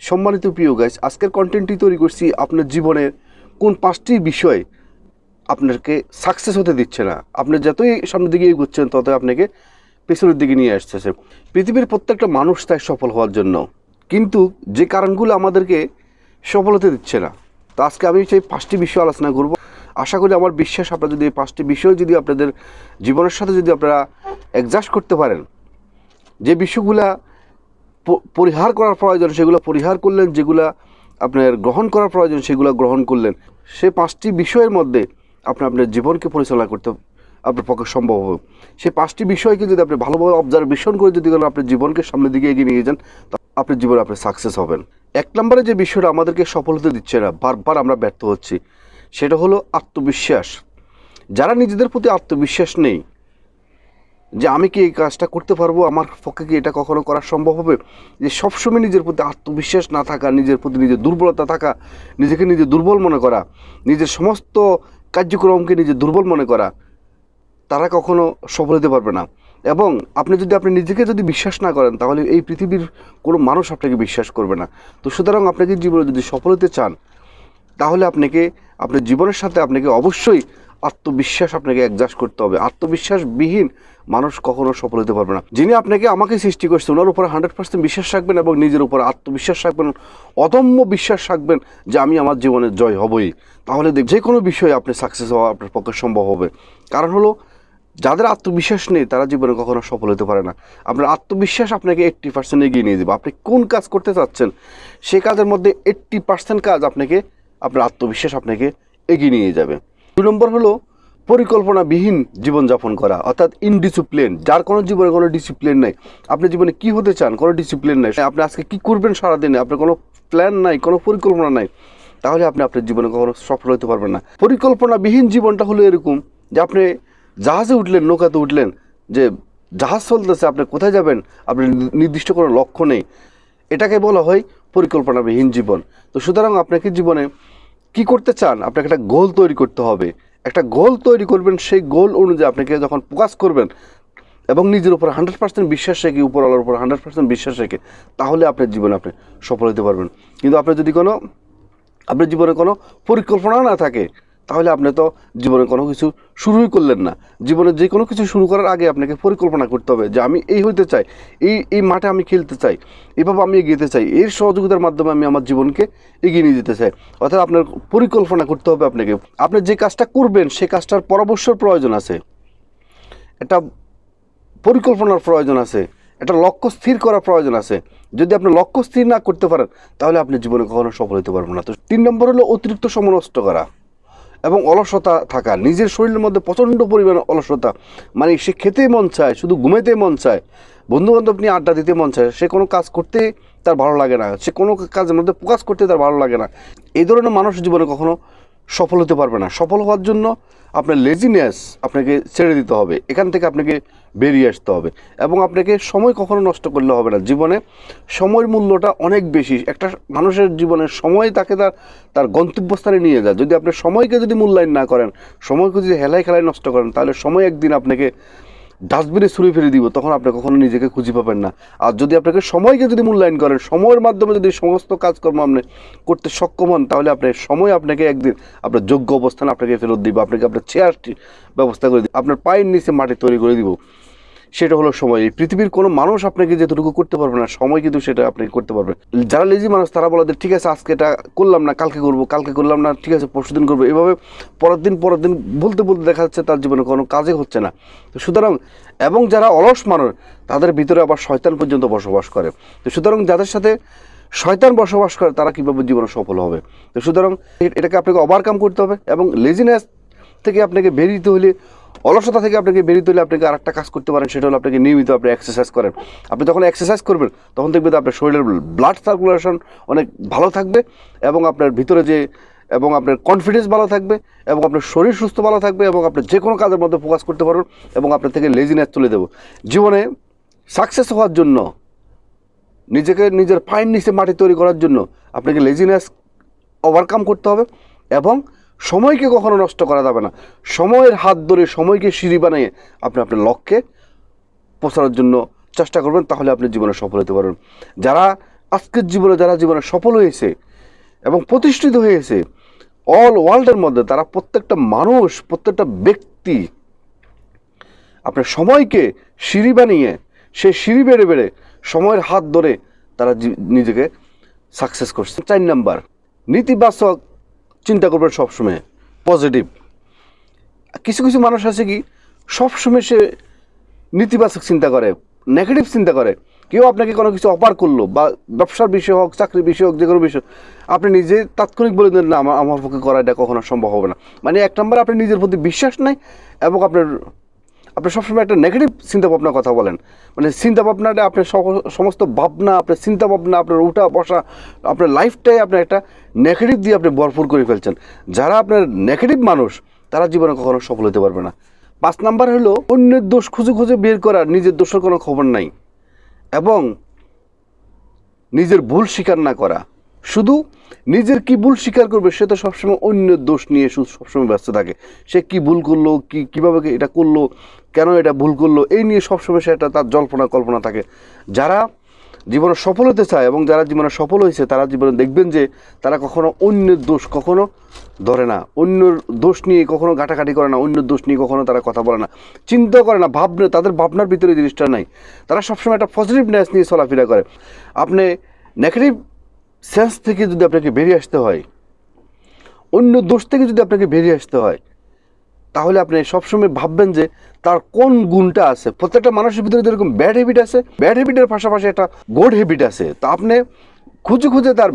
সম্মানিত প্রিয় গাইস, আজকের কন্টেন্টটি তৈরি করছি আপনার জীবনের কোন 5টি বিষয় আপনাকে সাকসেস হতে দিচ্ছে না। আপনি যতই সামনের দিকে এগোচ্ছেন ততই আপনাকে পেছনের দিকে নিয়ে আসতেছে। পৃথিবীর প্রত্যেকটা মানুষ চায় সফল হওয়ার জন্য, কিন্তু যে কারণগুলো আমাদেরকে সফল হতে দিচ্ছে না। তো আজকে আমি সেই 5টি বিষয় আলোচনা করব। আশা করি, আমার বিশ্বাস, আপনারা যদি এই 5টি বিষয় যদি আপনাদের জীবনের সাথে যদি আপনারা অ্যাডজাস্ট করতে পারেন, যে বিষয়গুলা পরিহার করার প্রয়োজন সেগুলো পরিহার করলেন, যেগুলা আপনার গ্রহণ করার প্রয়োজন সেগুলো গ্রহণ করলেন, সে 5টি বিষয়ের মধ্যে আপনার জীবনকে পরিচালনা করতে আপনার পক্ষে সম্ভব হবে। সেই 5টি বিষয়কে যদি আপনি ভালোভাবে অবজারভেশন করে যদি আপনার জীবনকে সামনের দিকে এগিয়ে নিয়ে যান, আপনার জীবনে আপনি সাকসেস হবেন। 1 নম্বরে যে বিষয়টা আমাদেরকে সফল হতে দিচ্ছে না, বারবার আমরা ব্যর্থ হচ্ছি, সেটা হলো আত্মবিশ্বাস। যারা নিজেদের প্রতি আত্মবিশ্বাস নেই যে আমি কি এই কাজটা করতে পারবো, আমার পক্ষে কি এটা কখনো করা সম্ভব হবে, যে সবসময় নিজের প্রতি আত্মবিশ্বাস না থাকা, নিজের প্রতি নিজের দুর্বলতা থাকা, নিজেকে নিজে দুর্বল মনে করা, নিজের সমস্ত কার্যক্রমকে নিজে দুর্বল মনে করা, তারা কখনো সফল হতে পারবে না। এবং আপনি নিজেকে যদি বিশ্বাস না করেন, তাহলে এই পৃথিবীর কোনো মানুষ আপনাকে বিশ্বাস করবে না। তো সুতরাং আপনাকে জীবনে যদি সফল হতে চান, তাহলে আপনার জীবনের সাথে আপনাকে অবশ্যই আত্মবিশ্বাস আপনাকে অ্যাডজাস্ট করতে হবে। আত্মবিশ্বাসবিহীন মানুষ কখনো সফল হতে পারবে না। যিনি আমাকে সৃষ্টি করছে, ওনার উপর 100% বিশ্বাস রাখবেন এবং নিজের উপর আত্মবিশ্বাস রাখবেন, অদম্য বিশ্বাস রাখবেন যে আমি আমার জীবনে জয় হবই। তাহলে যে কোনো বিষয়ে আপনি সাকসেস হওয়া আপনার পক্ষে সম্ভব হবে। কারণ হলো, যাদের আত্মবিশ্বাস নেই তারা জীবনে কখনো সফল হতে পারে না। আপনার আত্মবিশ্বাস আপনাকে 80% এগিয়ে নিয়ে যাবে। আপনি কোন কাজ করতে চাচ্ছেন, সে কাজের মধ্যে 80% কাজ আপনার আত্মবিশ্বাস আপনাকে এগিয়ে নিয়ে যাবে। 2 নম্বর হলো পরিকল্পনাবিহীন জীবনযাপন করা, অর্থাৎ ইনডিসিপ্লিন। যার কোনো জীবনে কোনো ডিসিপ্লিন নাই। আপনি জীবনে কি হতে চান, কোনো ডিসিপ্লিন নাই। আপনি আজকে কি করবেন সারাদিনে, আপনার কোনো প্ল্যান নাই, কোনো পরিকল্পনা নাই, তাহলে আপনি আপনার জীবনে কখনো সফল হতে পারবেন না। পরিকল্পনাবিহীন জীবনটা হলো এরকম যে আপনি জাহাজে উঠলেন, নৌকাতে উঠলেন, যে জাহাজ চলতেছে, আপনি কোথায় যাবেন আপনার নির্দিষ্ট কোনো লক্ষ্য নেই, এটাকে বলা হয় পরিকল্পনাবিহীন জীবন। তো সুতরাং আপনাকে জীবনে কি করতে চান, আপনাকে একটা গোল তৈরি করতে হবে। একটা গোল তৈরি করবেন, সেই গোল অনুযায়ী আপনাকে যখন ফোকাস করবেন এবং নিজের উপর 100% বিশ্বাস রেখে, উপরওয়ালার উপর 100% বিশ্বাস রেখে, তাহলে আপনার জীবনে আপনি সফল হতে পারবেন। কিন্তু আপনার জীবনে কোনো পরিকল্পনা না থাকে, তাহলে আপনি তো জীবনে কোনো কিছু শুরুই করলেন না। জীবনে যে কোনো কিছু শুরু করার আগে আপনাকে পরিকল্পনা করতে হবে যে আমি এই হইতে চাই, এই মাঠে আমি খেলতে চাই, এভাবে আমি এগিয়ে চাই, এর সহযোগিতার মাধ্যমে আমি আমার জীবনকে এগিয়ে নিয়ে যেতে চাই। অর্থাৎ আপনার পরিকল্পনা করতে হবে আপনাকে। আপনি যে কাজটা করবেন সেই কাজটার পরামর্শের প্রয়োজন আছে, একটা পরিকল্পনার প্রয়োজন আছে, একটা লক্ষ্য স্থির করার প্রয়োজন আছে। যদি আপনি লক্ষ্য স্থির না করতে পারেন, তাহলে আপনি জীবনে কখনো সফল হতে পারবেন না। তো 3 নম্বর হলো অতিরিক্ত সময় নষ্ট করা এবং অলসতা থাকা। নিজের শরীরের মধ্যে প্রচণ্ড পরিমাণে অলসতা, মানে সে খেতেই মন চায়, শুধু ঘুমাইতে মন চায়, বন্ধুবান্ধব নিয়ে আড্ডা দিতে মন চায়, সে কোনো কাজ করতে তার ভালো লাগে না, সে কোনো কাজের মধ্যে ফোকাস করতে তার ভালো লাগে না। এই ধরনের মানুষ জীবনে কখনো সফল হতে পারবে না। সফল হওয়ার জন্য আপনার লেজিনেস আপনাকে ছেড়ে দিতে হবে, এখান থেকে আপনাকে বেরিয়ে আসতে হবে। এবং আপনাকে সময় কখনো নষ্ট করলে হবে না। জীবনে সময়ের মূল্যটা অনেক বেশি। একটা মানুষের জীবনে সময় তাকে তার গন্তব্যস্থানে নিয়ে যায়। যদি আপনি সময়কে যদি মূল্যায়ন না করেন, সময়কে যদি হেলায় খেলায় নষ্ট করেন, তাহলে সময় একদিন আপনাকে ডাস্টবিনে ছুঁড়ে ফেলে দিব, তখন আপনি কখনো নিজেকে খুঁজে পাবেন না। আর যদি আপনাকে সময়কে যদি মূল্যায়ন করেন, সময়ের মাধ্যমে যদি সমস্ত কাজকর্ম আপনি করতে সক্ষম হন, তাহলে সময় আপনাকে একদিন আপনার যোগ্য অবস্থানে আপনাকে ফেরত দিব, আপনাকে আপনার চেয়ারটি ব্যবস্থা করে দিব, আপনার পায়ের নিচে মাটি তৈরি করে দিব। সেটা হলো সময়। এই পৃথিবীর কোনো মানুষ আপনাকে যেটুকু করতে পারবে না, সময় কিন্তু সেটা আপনি করতে পারবেন। যারা লেজি মানুষ তারা বলে যে ঠিক আছে আজকে এটা করলাম না, কালকে করবো, কালকে করলাম না, ঠিক আছে পরশুদিন করবো, এভাবে পরের দিন বলতে বলতে দেখা যাচ্ছে তার জীবনে কোনো কাজই হচ্ছে না। তো সুতরাং, এবং যারা অলস মানুষ, তাদের ভিতরে আবার শয়তান পর্যন্ত বসবাস করে। তো সুতরাং যাদের সাথে শয়তান বসবাস করে, তারা কীভাবে জীবনে সফল হবে? তো সুতরাং এটাকে আপনাকে ওভারকাম করতে হবে। এবং লেজিনেস থেকে আপনাকে বেরিয়ে হলে, অলসতা থেকে আপনাকে বেরিয়ে হলে আপনাকে আরেকটা কাজ করতে পারেন, সেটা হলো আপনাকে নিয়মিত আপনি এক্সারসাইজ করেন। আপনি যখন এক্সারসাইজ করবেন, তখন দেখবেন আপনার শরীরের ব্লাড সার্কুলেশন অনেক ভালো থাকবে এবং আপনার ভিতরে এবং আপনার কনফিডেন্স ভালো থাকবে এবং আপনার শরীর সুস্থ ভালো থাকবে এবং আপনি যে কোনো কাজের মধ্যে ফোকাস করতে পারবেন এবং আপনার থেকে লেজিনেস তুলে দেবো। জীবনে সাকসেস হওয়ার জন্য, নিজেকে নিজের পায়ের নিচে মাটি তৈরি করার জন্য আপনাকে লেজিনেস ওভারকাম করতে হবে এবং সময়কে কখনো নষ্ট করা যাবে না। সময়ের হাত ধরে, সময়কে সিঁড়ি বানিয়ে আপনি আপনার লক্ষ্যে পৌঁছানোর জন্য চেষ্টা করবেন, তাহলে আপনি জীবনে সফল হতে পারবেন। যারা আজকের জীবনে যারা জীবনে সফল হয়েছে এবং প্রতিষ্ঠিত হয়েছে অল ওয়ার্ল্ডের মধ্যে, তারা প্রত্যেকটা মানুষ, প্রত্যেকটা ব্যক্তি আপনার সময়কে সিঁড়ি বানিয়ে সে সিঁড়ি বেড়ে বেড়ে সময়ের হাত ধরে তারা নিজেকে সাকসেস করছে। 4 নাম্বার, নেতিবাচক চিন্তা করবেন সবসময়, পজিটিভ। কিছু কিছু মানুষ আছে কি সবসময় সে নেতিবাচক চিন্তা করে, নেগেটিভ চিন্তা করে। কেউ আপনাকে কোনো কিছু অফার করলো, বা ব্যবসার বিষয় হোক, চাকরির বিষয় হোক, যে কোনো বিষয়, আপনি নিজে তাৎক্ষণিক বলে দেন না আমার পক্ষে করা এটা কখনো সম্ভব হবে না। মানে 1 নম্বর আপনি নিজের প্রতি বিশ্বাস নাই, এবং আপনি সবসময় একটা নেগেটিভ চিন্তাভাবনার কথা বলেন। মানে চিন্তাভাবনাটা আপনার সমস্ত ভাবনা, আপনার চিন্তাভাবনা, আপনার উঠা বসা, আপনার লাইফটাই আপনার একটা নেগেটিভ দিয়ে আপনি ভরপুর করে ফেলছেন। যারা আপনার নেগেটিভ মানুষ তারা জীবনে কখনো সফল হতে পারবে না। 5 নাম্বার হলো অন্যের দোষ খুঁজে খুঁজে বের করা, নিজের দোষের কোনো খবর নাই, এবং নিজের ভুল স্বীকার না করা। শুধু নিজের কি ভুল স্বীকার করবে, সে তো সবসময় অন্যের দোষ নিয়ে সবসময় ব্যস্ত থাকে। সে কি ভুল করলো, কীভাবে এটা করলো, কেন এটা ভুল করলো, এই নিয়ে সবসময় সেটা তার জল্পনা কল্পনা থাকে। যারা জীবনে সফল হতে চায় এবং যারা জীবনে সফল হয়েছে, তারা জীবনে দেখবেন যে তারা কখনো অন্যের দোষ কখনো ধরে না, অন্যের দোষ নিয়ে কখনো ঘাটাঘাটি করে না, অন্যের দোষ নিয়ে কখনো তারা কথা বলে না, চিন্তা করে না, তাদের ভাবনার ভিতরে জিনিসটা নাই। তারা সবসময় একটা পজিটিভনেস নিয়ে চলাফেরা করে। আপনি নেগেটিভ সেন্স থেকে যদি আপনাকে বেরিয়ে আসতে হয়, অন্য দোষ থেকে যদি আপনাকে বেরিয়ে আসতে হয়, তাহলে আপনি সবসময় ভাববেন যে তার কোন গুণটা আছে। প্রত্যেকটা মানুষের ভিতরে যেরকম ব্যাড হ্যাবিট আছে, ব্যাড হ্যাবিটের পাশাপাশি একটা গুড হ্যাবিট আছে। তো আপনি খুঁজে খুঁজে তার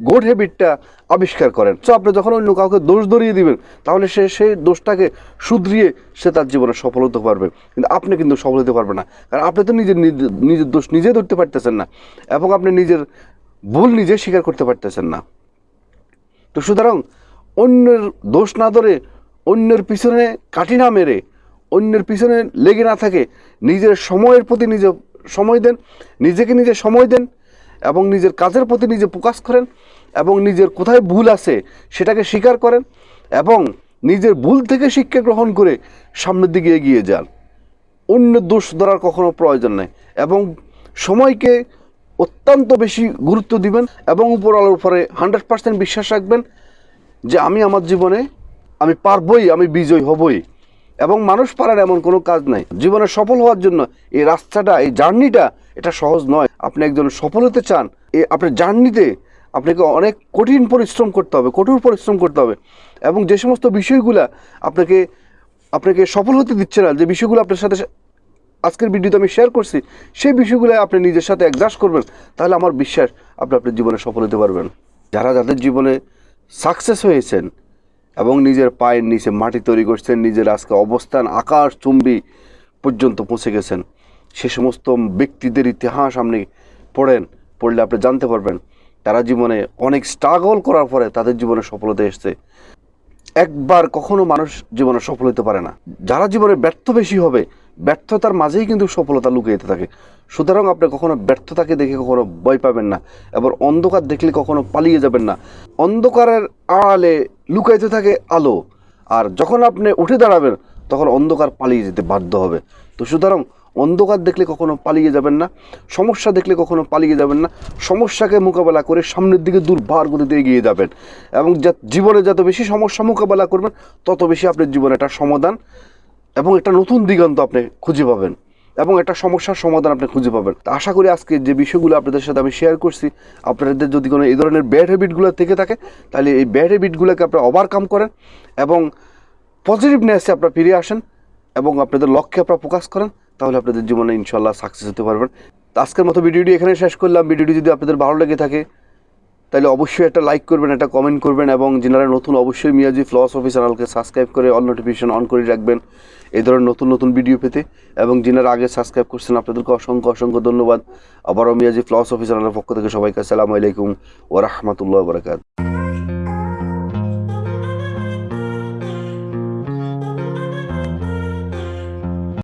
গুড হ্যাবিটটা আবিষ্কার করেন। তো আপনি যখন অন্য কাউকে দোষ ধরিয়ে দিবেন, তাহলে সে সেই দোষটাকে শুধরিয়ে সে তার জীবনে সফল হতে পারবে, কিন্তু আপনি কিন্তু সফল হতে পারবে না। কারণ আপনি তো নিজের দোষ নিজে ধরতে পারতেছেন না, এবং আপনি নিজের ভুল নিজে স্বীকার করতে পারতেছেন না। তো সুতরাং অন্যের দোষ না ধরে, অন্যের পিছনে কাঠি না মেরে, অন্যের পিছনে লেগে না থাকে, নিজের সময়ের প্রতি নিজে সময় দেন, নিজেকে নিজে সময় দেন, এবং নিজের কাজের প্রতি নিজে ফোকাস করেন, এবং নিজের কোথায় ভুল আছে সেটাকে স্বীকার করেন, এবং নিজের ভুল থেকে শিক্ষা গ্রহণ করে সামনের দিকে এগিয়ে যান। অন্যের দোষ ধরার কখনো প্রয়োজন নেই, এবং সময়কে অত্যন্ত বেশি গুরুত্ব দিবেন, এবং উপরওয়ালার উপরে 100% বিশ্বাস রাখবেন যে আমি আমার জীবনে আমি পারবই, আমি বিজয়ী হবই। এবং মানুষ পারার এমন কোনো কাজ নাই। জীবনে সফল হওয়ার জন্য এই রাস্তাটা, এই জার্নিটা এটা সহজ নয়। আপনি একজন সফল হতে চান, আপনার জার্নিতে আপনাকে অনেক কঠিন পরিশ্রম করতে হবে, কঠোর পরিশ্রম করতে হবে। এবং যে সমস্ত বিষয়গুলো আপনাকে সফল হতে দিচ্ছে না, যে বিষয়গুলো আপনার সাথে আজকের ভিডিওতে আমি শেয়ার করছি, সেই বিষয়গুলো আপনি নিজের সাথে অ্যাডজাস্ট করবেন, তাহলে আমার বিশ্বাস আপনি আপনার জীবনে সফল হতে পারবেন। যাদের জীবনে সাকসেস হয়েছেন এবং নিজের পায়ের নিচে মাটি তৈরি করছেন, নিজের আজকে অবস্থান আকাশচুম্বী পর্যন্ত পৌঁছে গেছেন, সে সমস্ত ব্যক্তিদের ইতিহাস আপনি পড়লে আপনি জানতে পারবেন তারা জীবনে অনেক স্ট্রাগল করার পরে তাদের জীবনে সফলতা এসছে। একবার কখনো মানুষ জীবনে সফল হতে পারে না। যারা জীবনে ব্যর্থ বেশি হবে, ব্যর্থতার মাঝেই কিন্তু সফলতা লুকিয়ে থাকে। সুতরাং আপনি কখনো ব্যর্থতাকে দেখে কখনো ভয় পাবেন না, এবার অন্ধকার দেখলে কখনো পালিয়ে যাবেন না। অন্ধকারের আড়ালে লুকাইতে থাকে আলো, আর যখন আপনি উঠে দাঁড়াবেন তখন অন্ধকার পালিয়ে যেতে বাধ্য হবে। তো সুতরাং অন্ধকার দেখলে কখনো পালিয়ে যাবেন না, সমস্যা দেখলে কখনো পালিয়ে যাবেন না, সমস্যাকে মোকাবেলা করে সামনের দিকে দুর্বার গতিতে এগিয়ে যাবেন। এবং জীবনে যত বেশি সমস্যা মোকাবেলা করবেন, তত বেশি আপনার জীবনে একটা সমাধান এবং একটা নতুন দিগন্ত আপনি খুঁজে পাবেন, এবং একটা সমস্যার সমাধান আপনি খুঁজে পাবেন। আশা করি আজকে যে বিষয়গুলো আপনাদের সাথে আমি শেয়ার করছি, আপনাদের যদি কোনো এই ধরনের ব্যাড হ্যাবিটগুলো থেকে থাকে, তাহলে এই ব্যাড হ্যাবিটগুলোকে আপনারা ওভারকাম করেন, এবং পজিটিভনেসে আপনারা ফিরে আসেন, এবং আপনাদের লক্ষ্যে আপনারা ফোকাস করেন, তাহলে আপনাদের জীবনে ইনশাল্লাহ সাকসেস হতে পারবেন। আজকের মতো ভিডিওটি এখানে শেষ করলাম। ভিডিওটি যদি আপনাদের ভালো লেগে থাকে তাহলে অবশ্যই একটা লাইক করবেন, একটা কমেন্ট করবেন, এবং যারা নতুন অবশ্যই মিয়াজি ফিলসফি চ্যানেলকে সাবস্ক্রাইব করে অল নোটিফিকেশন অন করে রাখবেন এই ধরনের নতুন নতুন ভিডিও পেতে। এবং যারা আগে সাবস্ক্রাইব করছেন আপনাদেরকে অসংখ্য অসংখ্য ধন্যবাদ। আবারও মিয়াজি ফিলসফি চ্যানেলের পক্ষ থেকে সবাইকে আসসালামু আলাইকুম ওয়া রাহমাতুল্লাহি ওয়া বারাকাতুহু।